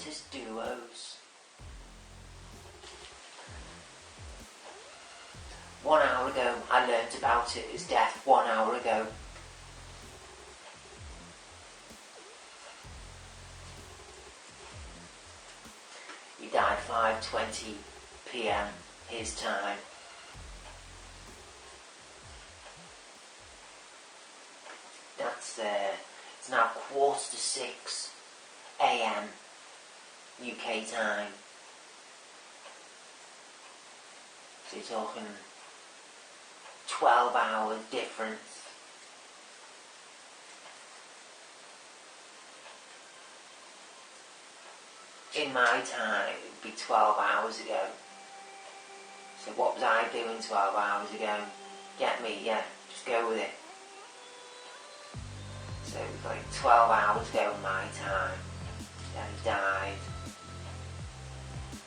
scientist Dulos. 1 hour ago, I learnt about his death 1 hour ago. He died 5:20 PM his time. That's it's now 5:45 AM UK time. So you're talking 12-hour difference. In my time, it would be 12 hours ago. So what was I doing 12 hours ago? Get me, yeah, just go with it. So it was like 12 hours ago in my time that he died.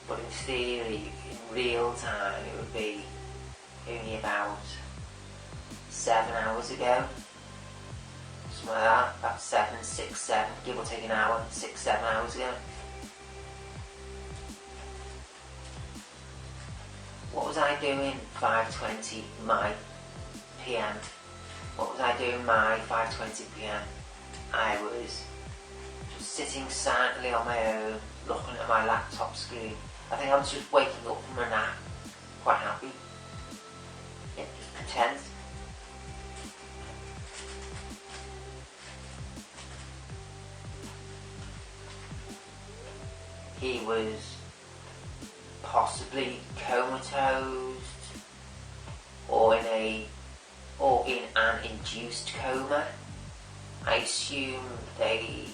But in theory, in real time, it would be only about 7 hours ago. Something like that, about 7, 6, 7, give or take an hour, 6, 7 hours ago. What was I doing 5:20 my PM? What was I doing my 5:20 PM? I was just sitting silently on my own, looking at my laptop screen. I think I was just waking up from a nap, quite happy. Yeah, just content. He was possibly comatose, or in an induced coma. I assume they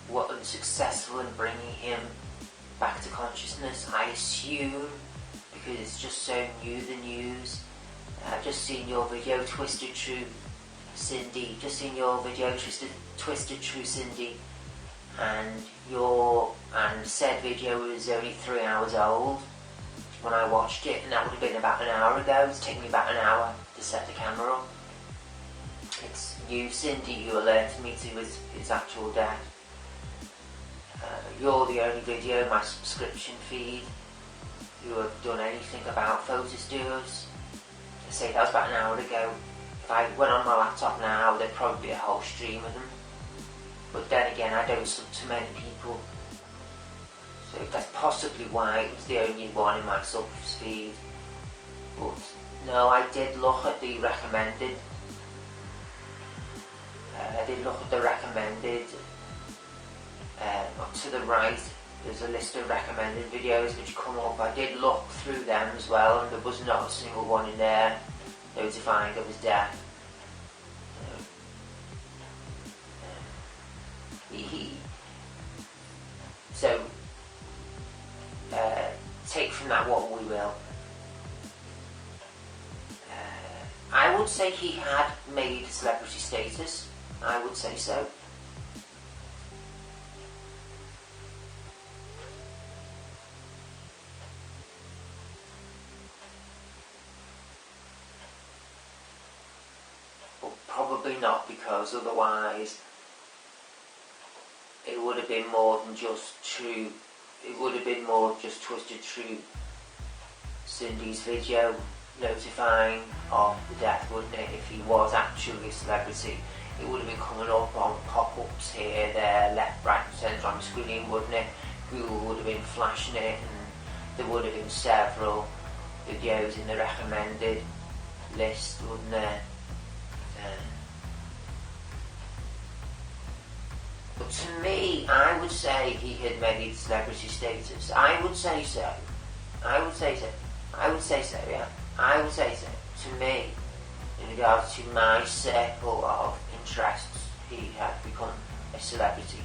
were unsuccessful in bringing him back to consciousness. I assume, because it's just so new, the news. I've just seen your video, Twisted True Cindy. Just seen your video, Twisted True Cindy, and said video was only 3 hours old when I watched it, and that would have been about an hour ago. It's taken me about an hour to set the camera up. It's you, Cindy, who alerted me to his actual death. You're the only video in my subscription feed who have done anything about Photos Duos. I say that was about an hour ago. If I went on my laptop now, there'd probably be a whole stream of them. But then again, I don't sub to many people. So that's possibly why it was the only one in my subs feed. But no, I did look at the recommended. Up to the right, there's a list of recommended videos which come up. I did look through them as well, and there was not a single one in there notifying of his death. So, take from that what we will. I would say he had made celebrity status. I would say so. But probably not, because otherwise it would have been more than just true. It would have been more just Twisted True Cindy's video notifying of the death, wouldn't it? If he was actually a celebrity, it would have been coming up on pop-ups here, there, left, right, centre on the screen, wouldn't it? Google would have been flashing it, and there would have been several videos in the recommended list, wouldn't there? But to me, I would say he had made celebrity status. I would say so, yeah. I would say so. To me, in regards to my circle of interests, he had become a celebrity.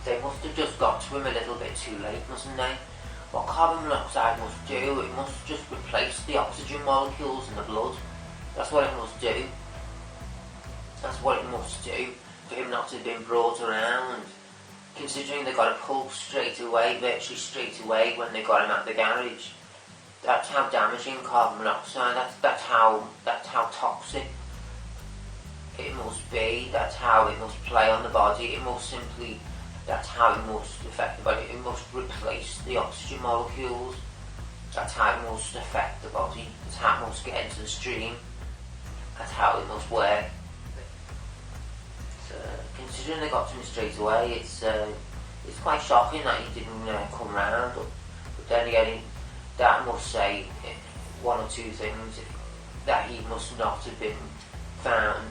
They must have just got to him a little bit too late, mustn't they? What carbon monoxide must do, it must just replace the oxygen molecules in the blood. That's what it must do. That's what it must do for him not to have been brought around, considering they got a pulse straight away, virtually straight away when they got him at the garage. That's how damaging carbon monoxide. That's how toxic it must be. That's how it must play on the body. It must simply. That's how it must affect the body. It must replace the oxygen molecules. That's how it must affect the body. That's how it must get into the stream. That's how it must work. So, considering they got to me straight away, it's quite shocking that he didn't come round. But then again, that must say one or two things. That he must not have been found.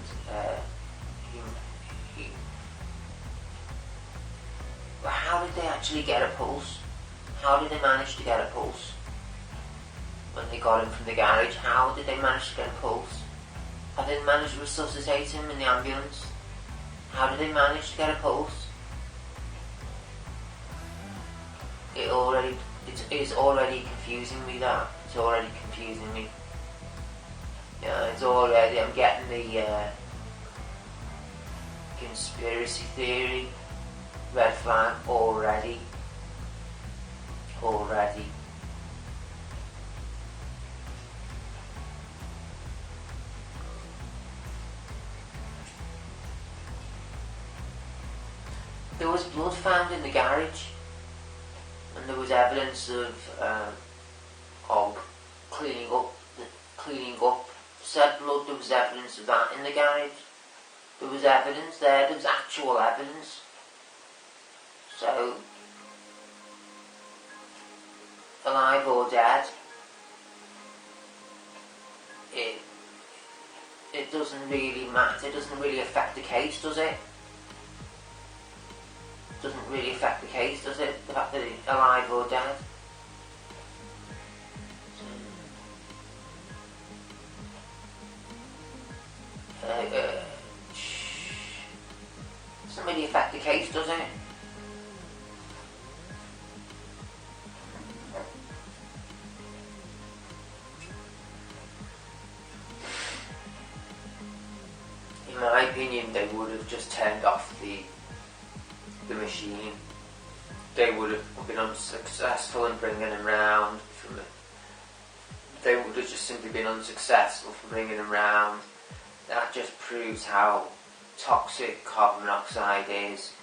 But how did they actually get a pulse? How did they manage to get a pulse? When they got him from the garage, how did they manage to get a pulse? How did they manage to resuscitate him in the ambulance? How did they manage to get a pulse? It is already confusing me, that. It's already confusing me. Yeah, it's already, I'm getting the conspiracy theory red flag already. There was blood found in the garage, and there was evidence of cleaning up said blood. There was evidence of that in the garage. There was evidence there. There was actual evidence. So, alive or dead, it doesn't really matter. It doesn't really affect the case, does it? Doesn't really affect the case, does it? The fact that it's alive or dead. Doesn't really affect the case, does it? In my opinion, they would have just turned off the machine. They would have been unsuccessful in bringing him round from it. They would have just simply been unsuccessful from bringing him round. That just proves how toxic carbon monoxide is.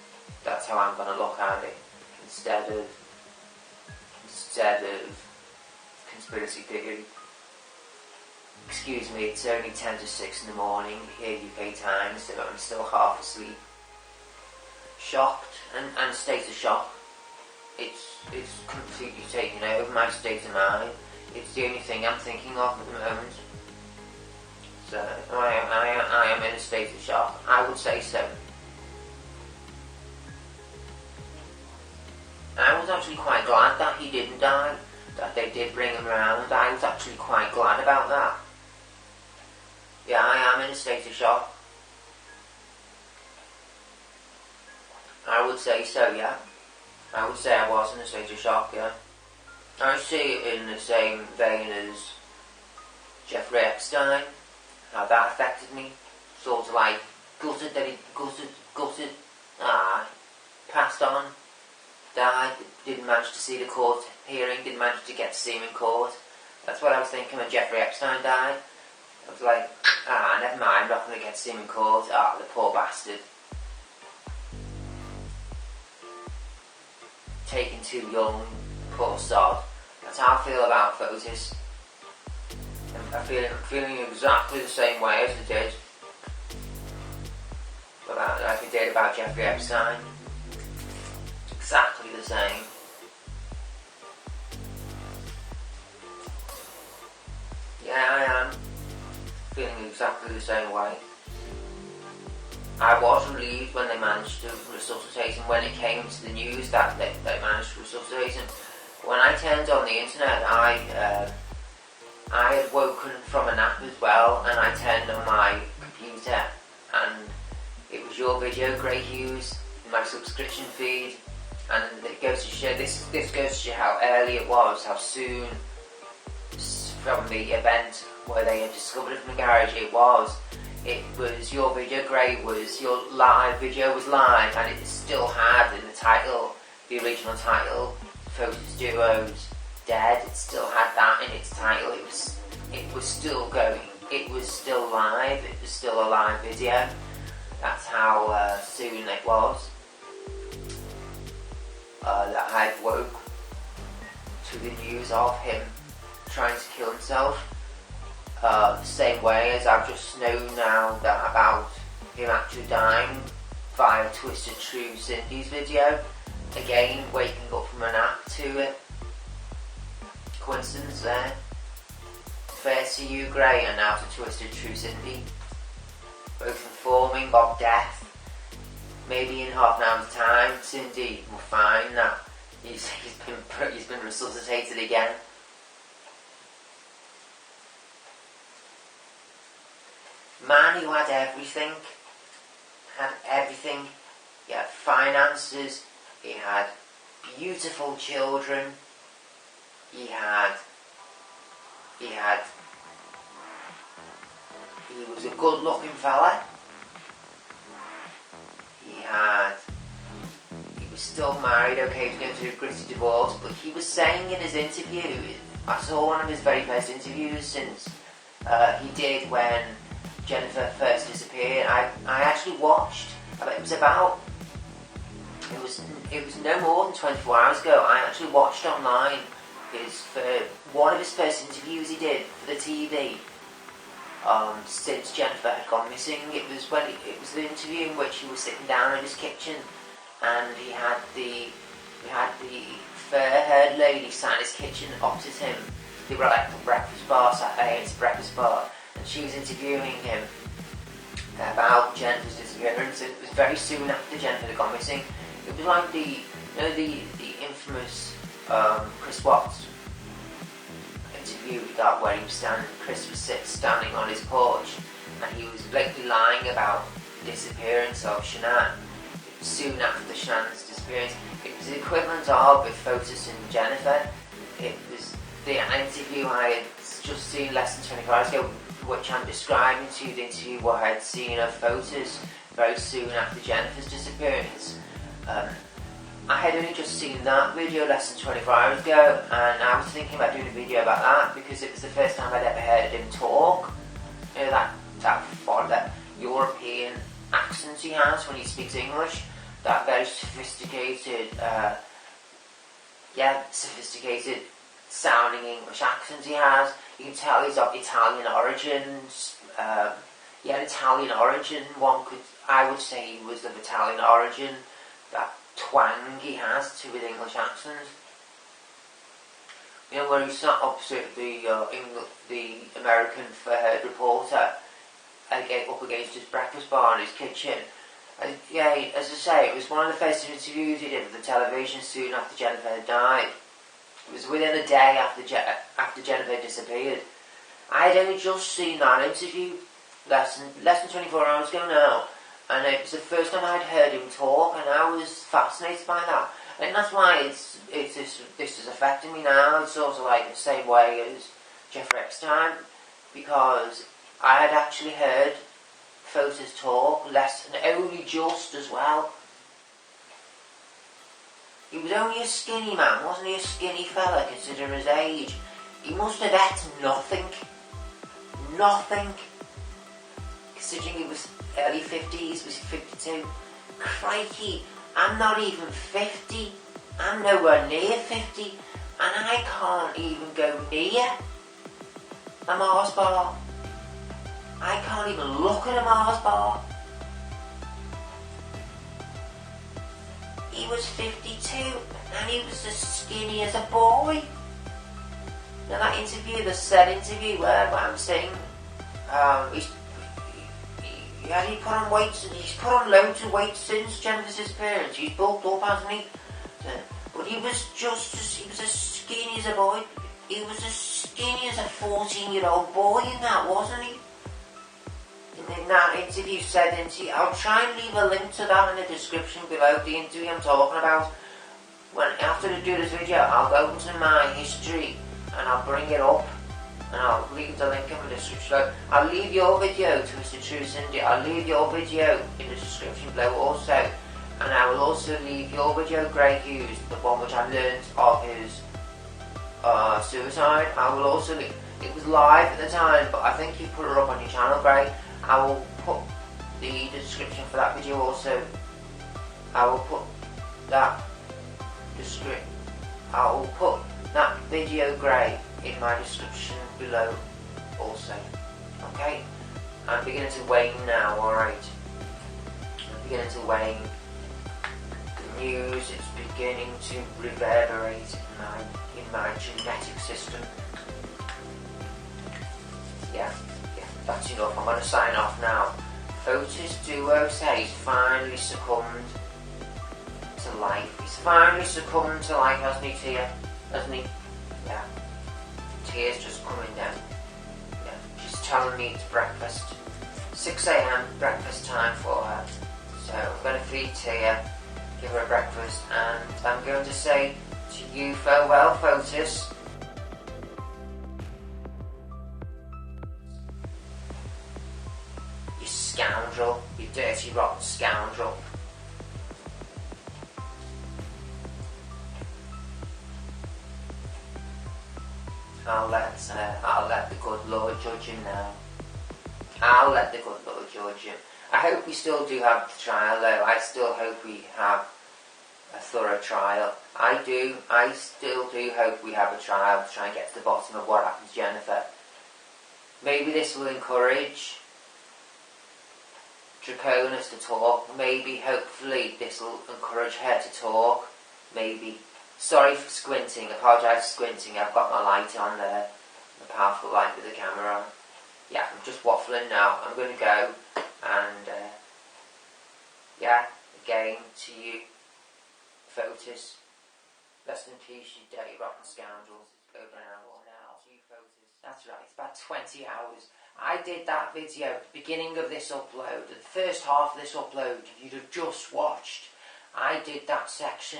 That's how I'm going to look at it, instead of conspiracy theory. Excuse me, it's only 10 to 6 in the morning here UK time, so I'm still half asleep. Shocked and state of shock. It's completely taken over my state of mind. It's the only thing I'm thinking of at the moment. So I am in a state of shock. I would say so. I was actually quite glad that he didn't die, that they did bring him around. I was actually quite glad about that. Yeah, I am in a state of shock. I would say so, yeah. I would say I was in a state of shock, yeah. I see it in the same vein as Jeffrey Epstein, how that affected me. Sort of like gutted, passed on, died, didn't manage to see the court hearing, didn't manage to get to see him in court. That's what I was thinking when Jeffrey Epstein died. I was like, never mind, I'm not going to get to see him in court. The poor bastard. Taken too young, poor sod. That's how I feel about Fotis. I'm feeling exactly the same way as I did about Jeffrey Epstein. Exactly the same. Yeah, I am feeling exactly the same way. I was relieved when they managed to resuscitate him, when it came to the news that they managed to resuscitate him. When I turned on the internet, I had woken from a nap as well, and I turned on my computer, and it was your video, Grey Hughes, in my subscription feed, and it goes to show, this goes to show how early it was, how soon from the event where they had discovered it from the garage it was. it was your video, Gray, was your live video was live, and it still had in the title, the original title, Photos Duos Dead. It still had that in its title. It was still going. It was still live. It was still a live video. That's how soon it was that I woke to the news of him trying to kill himself. The same way as I've just known now that about him actually dying via Twisted True Cindy's video. Again, waking up from a nap to it. Coincidence there. First to you, Gray, and now to Twisted True Cindy. Both informing of death. Maybe in half an hour's time, Cindy will find that he's been resuscitated again. Man who had everything. He had finances. He had beautiful children. He was a good-looking fella. He was still married. Okay, he was going through a gritty divorce, but he was saying in his interview, I saw one of his very first interviews since he did when Jennifer first disappeared. I actually watched. It was no more than 24 hours ago. I actually watched online one of his first interviews he did for the TV. Since Jennifer had gone missing. It was the interview in which he was sitting down in his kitchen, and he had the fair-haired lady sat in his kitchen opposite him. They were at the breakfast bar, Saturday's breakfast bar, and she was interviewing him about Jennifer's disappearance. It was very soon after Jennifer had gone missing. It was like the infamous Chris Watts interview that where he was Chris was standing on his porch, and he was blatantly lying about the disappearance of Shanann. Soon after Shannon's disappearance, it was the equivalent of with Photos and Jennifer. It was the interview I had just seen less than 24 hours ago, which I'm describing to you, the interview where I had seen of Photos very soon after Jennifer's disappearance. I had only just seen that video less than 24 hours ago, and I was thinking about doing a video about that because it was the first time I'd ever heard him talk. You know, that European accent he has when he speaks English, that very sophisticated sounding English accent he has. You can tell he's of Italian origins. He had Italian origin. I would say he was of Italian origin. That twang he has to his English accent. You know, where he sat opposite the American fair reporter, up against his breakfast bar in his kitchen. And yeah, as I say, it was one of the first interviews he did for the television soon after Jennifer had died. It was within a day after Jennifer had disappeared. I had only just seen that interview less than 24 hours ago now. And it was the first time I'd heard him talk, and I was fascinated by that. And that's why this is affecting me now. It's sort of like the same way as Jeffrey Epstein, because I had actually heard Photos talk only just as well. He was only a skinny man, wasn't he? A skinny fella, considering his age. He must have ate nothing. Nothing. Considering he was early 50s, was 52. Crikey, I'm not even 50. I'm nowhere near 50. And I can't even go near a Mars bar. I can't even look at a Mars bar. He was 52 and he was as skinny as a boy. Now that interview, the said interview where I'm saying, he put on weight, he's put on loads of weight since Jennifer's disappearance. He's bulked up, hasn't he? But he was as skinny as a boy. He was as skinny as a 14-year-old boy in that, wasn't he? In that interview, I'll try and leave a link to that in the description below, the interview I'm talking about. After I do this video, I'll go into my history and I'll bring it up and I'll leave the link in the description below. I'll leave your video to Mr. True Cindy. I'll leave your video in the description below also, and I will also leave your video, Grey Hughes, the one which I learned of his suicide. I will also leave. It was live at the time, but I think you put it up on your channel, Grey. I will put the description for that video also. I will put that video, Grey, in my description below also. Okay? I'm beginning to wane now, alright? I'm beginning to wane. The news is beginning to reverberate in my genetic system. Yeah, that's enough. I'm going to sign off now. Otis Dulos he's finally succumbed to life. He's finally succumbed to life, hasn't he, Tia? Hasn't he? Yeah. Tia's just coming down. Yeah. She's telling me it's breakfast. 6 AM breakfast time for her. So I'm going to feed Tia, give her a breakfast, and I'm going to say to you farewell, Fotis. You scoundrel. You dirty, rotten scoundrel. I'll let the good Lord judge him now. I'll let the good Lord judge him. I hope we still do have the trial though. I still hope we have a thorough trial. I still do hope we have a trial to try and get to the bottom of what happened to Jennifer. Maybe this will encourage Draconis to talk. Maybe, hopefully, this will encourage her to talk. Maybe. Sorry for squinting, apologise for squinting, I've got my light on there, the powerful light with the camera on. Yeah, I'm just waffling now, I'm going to go, and yeah, again, to you, Fotis, rest in peace, you dirty rotten scoundrels. It's over an hour now, to you, Fotis. That's right, it's about 20 hours. I did that video at the beginning of this upload, the first half of this upload you'd have just watched. I did that section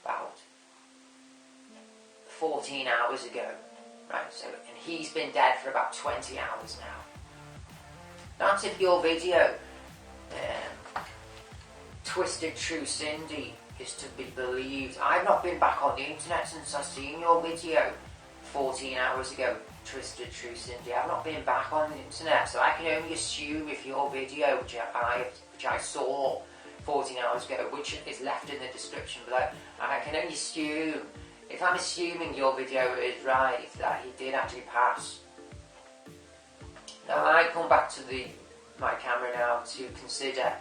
about 14 hours ago, right, so, and he's been dead for about 20 hours now. That's if your video, Twisted True Cindy, is to be believed. I've not been back on the internet since I've seen your video 14 hours ago, Twisted True Cindy. I've not been back on the internet, so I can only assume if your video, which I saw 14 hours ago, which is left in the description below, I can only assume, if I'm assuming your video is right, that he did actually pass. Now I come back to my camera now to consider,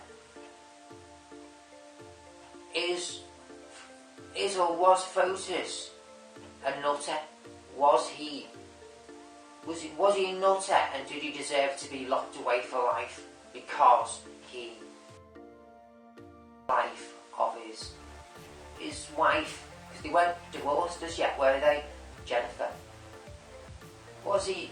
is or was Fotis a nutter? Was he a nutter, and did he deserve to be locked away for life because he life of his wife, because they weren't divorced as yet, were they, Jennifer? Was he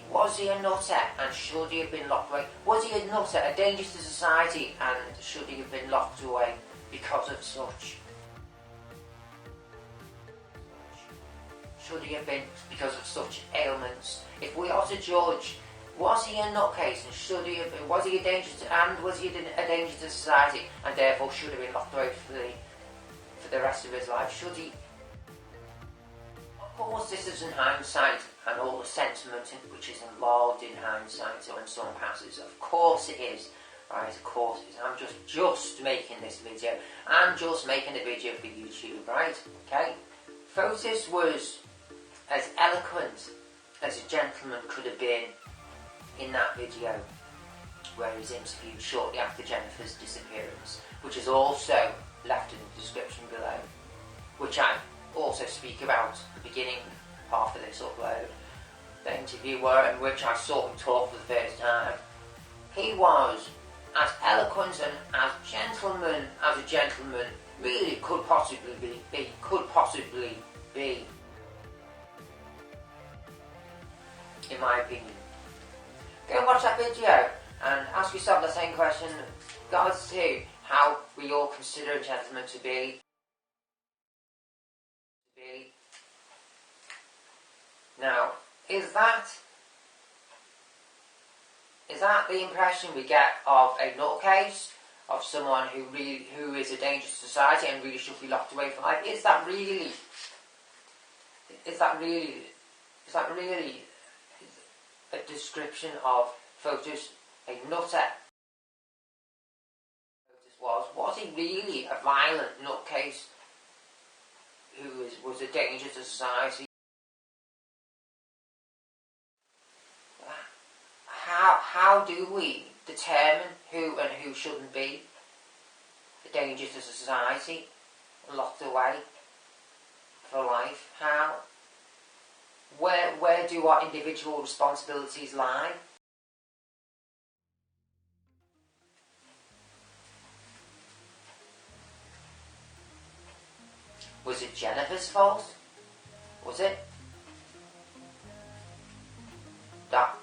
a nutter, and should he have been locked away? Was he a nutter, a danger to society, and should he have been locked away because of such? Should he have been because of such ailments? If we are to judge, was he a nutcase, and should he have been, was he a danger to society, and therefore should have been locked away for the rest of his life? Should he? Of course, this is in hindsight, and all the sentiment which is involved in hindsight when someone passes. Of course it is, right? Of course it is. I'm just making this video. I'm just making a video for YouTube, right? Okay. Fotis was as eloquent as a gentleman could have been in that video where he's interviewed shortly after Jennifer's disappearance, which is also left in the description below, which I also speak about at the beginning half of this upload, the interview in which I saw him talk for the first time. He was as eloquent and as a gentleman really could possibly be, in my opinion. Go and watch that video and ask yourself the same question regards to how we all consider a gentleman to be. Now, Is that the impression we get of a nutcase, of someone who is a danger to society and really should be locked away from life? Is that really a description of Photos a nutter? Was he really a violent nutcase who was a danger to society? How do we determine who and who shouldn't be a danger to society, locked away for life? How? Where do our individual responsibilities lie? Was it Jennifer's fault? Was it? That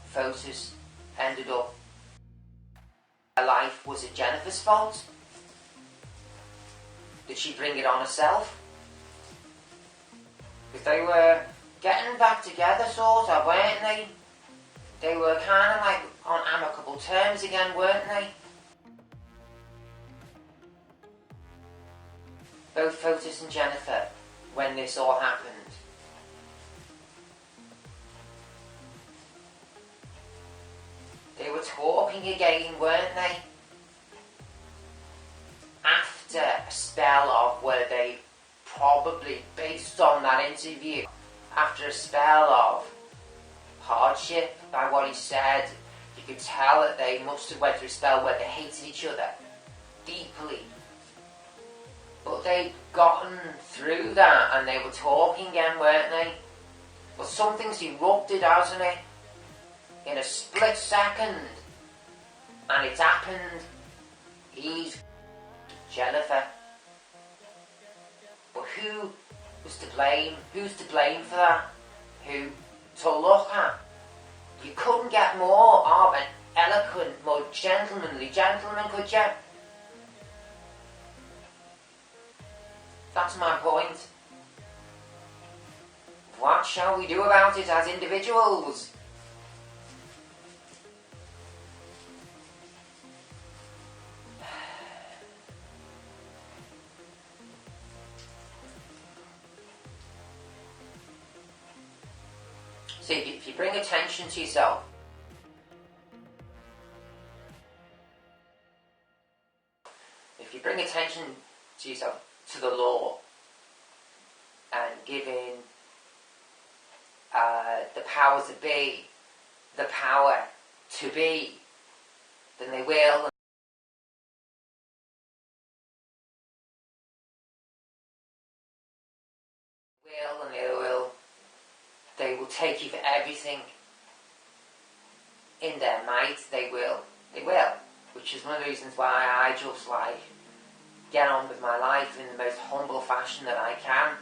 Photos ended up her life, was it Jennifer's fault? Did she bring it on herself? Because they were getting back together, sort of, weren't they? They were kind of like on amicable terms again, weren't they? Both Photos and Jennifer, when this all happened. They were talking again, weren't they? After a spell of where they probably, based on that interview, after a spell of hardship by what he said, you could tell that they must have went through a spell where they hated each other deeply. But they'd gotten through that and they were talking again, weren't they? But something's erupted, hasn't it? In a split second. And it's happened. He's Jennifer. But who was to blame? Who's to blame for that? Who to look at? You couldn't get more of an eloquent, more gentlemanly gentleman, could you? That's my point. What shall we do about it as individuals? See, if you bring attention to yourself, to the law, and giving the powers that be the power to be, then they will. They will take you for everything. In their might, they will. Which is one of the reasons why I just get on with my life in the most humble fashion that I can.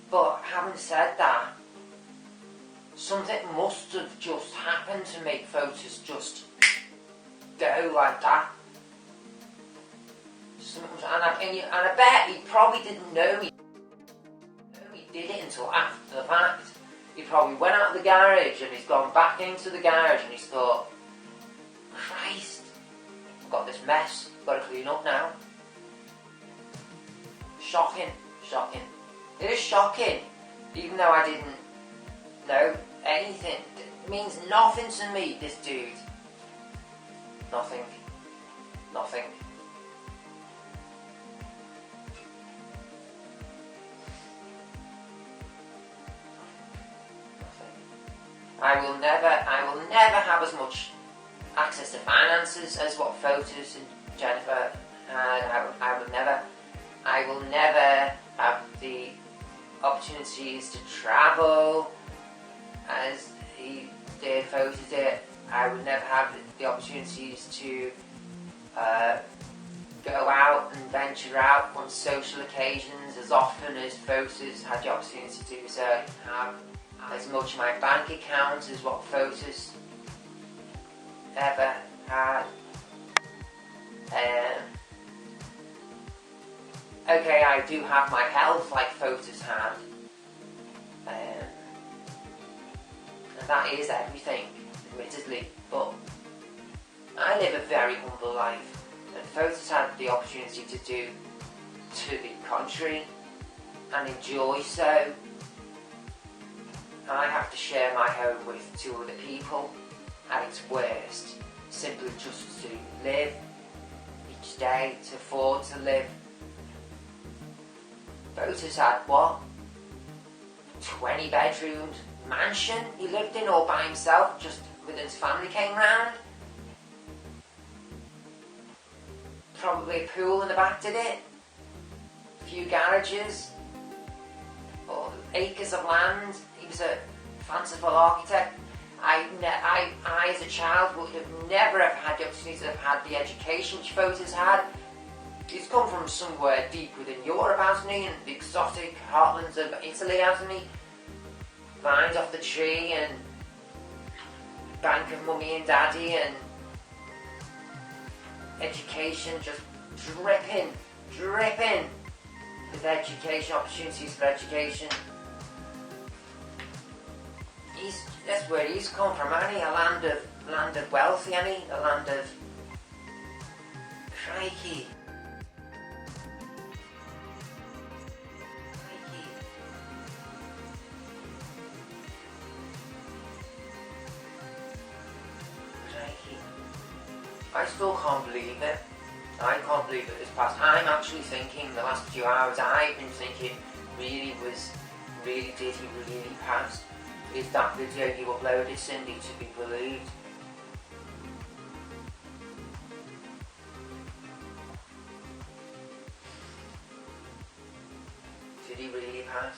But having said that, something must have just happened to make Photos just go like that. And I bet he probably didn't know he did it until after the fact. He probably went out of the garage and he's gone back into the garage and he's thought, Christ, I've got this mess, I've got to clean up now. Shocking. It is shocking, even though I didn't know anything. It means nothing to me, this dude. Nothing. I will never have as much access to finances as what Photos and Jennifer had. I will never have the opportunities to travel as he did, Photos did. I would never have the opportunities to go out and venture out on social occasions as often as Photos had the opportunity to do so. Have as much in my bank account as what Photos ever had. Okay, I do have my health like Photos had. that is everything, admittedly, but I live a very humble life, and Photos had the opportunity to do to the contrary, and enjoy so. I have to share my home with two other people, at its worst, simply just to live each day, to afford to live. Photos had what? 20 bedroomed mansion he lived in all by himself, just when his family came round. Probably a pool in the back did it. A few garages. Or acres of land. He was a fanciful architect. I as a child would have never have had the opportunity to have had the education which Photos had. He's come from somewhere deep within Europe, hasn't he? And the exotic heartlands of Italy, hasn't he? Vines off the tree and bank of mummy and daddy and education just dripping with education, opportunities for education. That's where he's come from, hasn't he? A land of wealthy, hasn't he? A land of crikey. I still can't believe it. I can't believe it this past. I'm actually thinking the last few hours I've been thinking, really did he really pass? Is that video you uploaded, Cindy, to be believed? Did he really pass?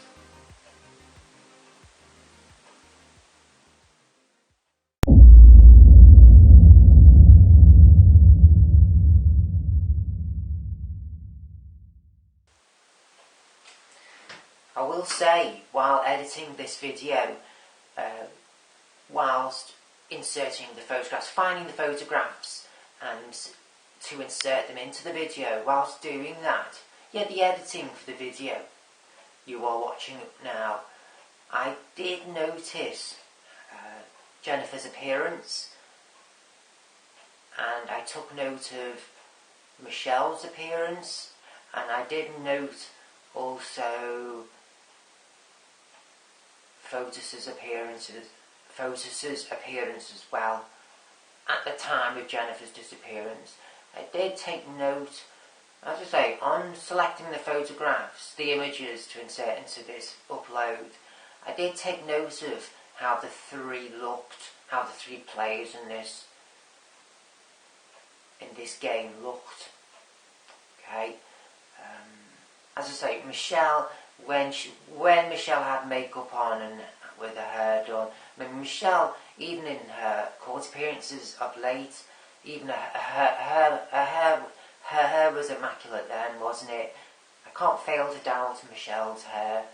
I will say, while editing this video, whilst inserting the photographs, finding the photographs and to insert them into the video, whilst doing that, the editing for the video you are watching now, I did notice Jennifer's appearance, and I took note of Michelle's appearance, and I did note also Photos' appearance as well at the time of Jennifer's disappearance. I did take note, as I say, on selecting the photographs, the images to insert into this upload, I did take note of how the three looked, how the three players in this game looked. Okay, as I say, Michelle, when Michelle had makeup on and with her hair done, I mean, Michelle, even in her court appearances of late, even her hair was immaculate then, wasn't it? I can't fail to doubt Michelle's hair.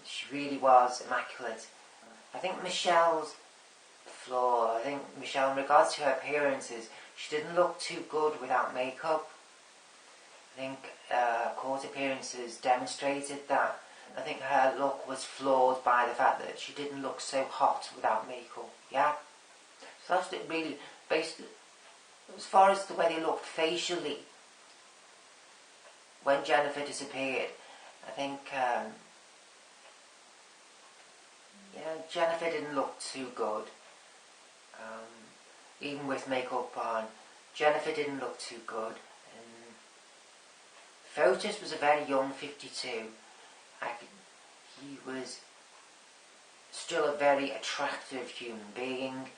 She really was immaculate. I think Michelle's flaw, in regards to her appearances, she didn't look too good without makeup. I think court appearances demonstrated that. I think her look was flawed by the fact that she didn't look so hot without makeup. Yeah? So that's it really, basically, as far as the way they looked facially, when Jennifer disappeared, I think, Jennifer didn't look too good. Even with makeup on, Jennifer didn't look too good. Photos was a very young 52. He was still a very attractive human being.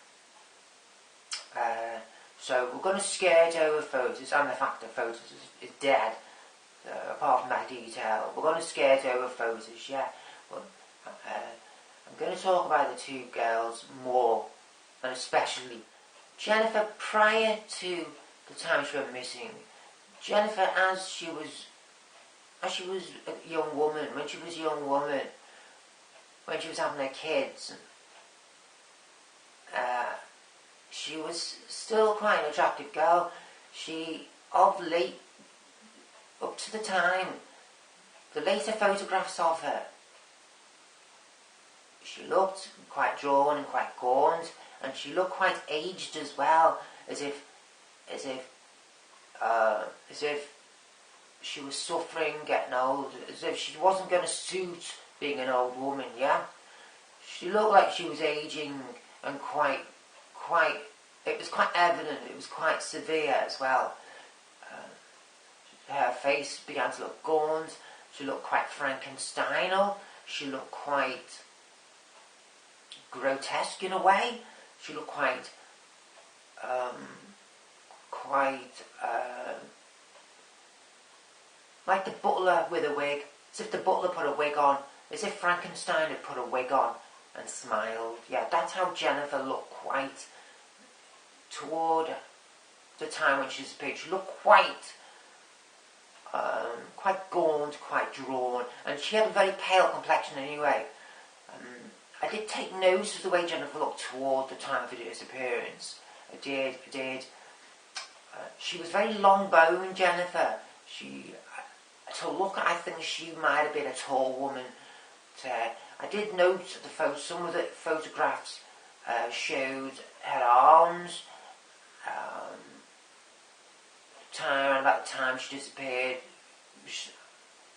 So we're going to skirt over Photos and the fact that Photos is dead. Apart from that detail, we're going to skirt over Photos, yeah. But I'm going to talk about the two girls more, and especially Jennifer prior to the time she went missing. Jennifer, as she was a young woman, when she was having her kids, she was still quite an attractive girl. She, of late, up to the time, the later photographs of her, She looked quite drawn and quite gaunt, and she looked quite aged as well, as if she was suffering, getting old, as if she wasn't going to suit being an old woman, yeah? She looked like she was aging, and it was quite evident, it was quite severe as well. Her face began to look gaunt, she looked quite Frankensteinal, she looked quite grotesque in a way, she looked quite like the butler with a wig, as if the butler put a wig on, as if Frankenstein had put a wig on and smiled. Yeah, that's how Jennifer looked quite toward the time when she disappeared. She looked quite gaunt, quite drawn, and she had a very pale complexion anyway. I did take notice of the way Jennifer looked toward the time of her disappearance. I did. She was very long-boned, Jennifer. To look at, I think she might have been a tall woman. I did note some of the photographs showed her arms. About the time she disappeared,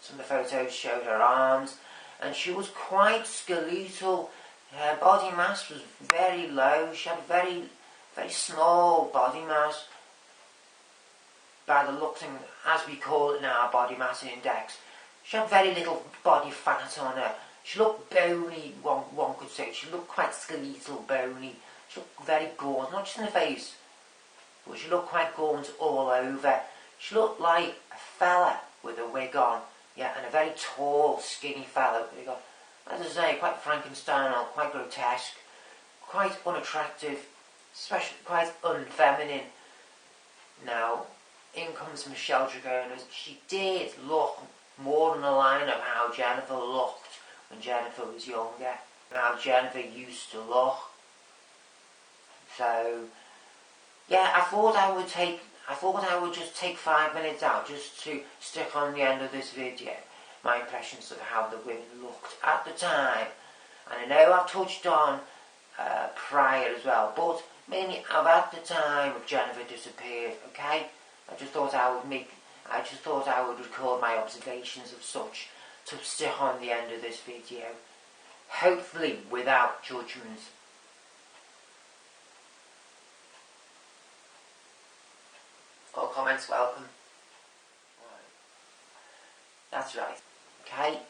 some of the photos showed her arms, and she was quite skeletal. Her body mass was very low. She had a very, very small body mass. By the looks, as we call it now, body mass index. She had very little body fat on her. She looked bony, one could say. She looked quite skeletal, bony. She looked very gaunt, not just in the face, but she looked quite gaunt all over. She looked like a fella with a wig on, yeah, and a very tall, skinny fella with a wig on. As I say, quite Frankensteinal, quite grotesque, quite unattractive, especially quite unfeminine. Now, in comes Michelle Dragonis. She did look more in the line of how Jennifer looked when Jennifer was younger, and how Jennifer used to look. So, yeah, I thought I would just take 5 minutes out just to stick on the end of this video my impressions of how the women looked at the time. And I know I've touched on prior as well, but mainly about the time of Jennifer disappeared, okay? I just thought I would record my observations of such to stick on the end of this video, hopefully without judgment. All comments welcome. That's right. Okay.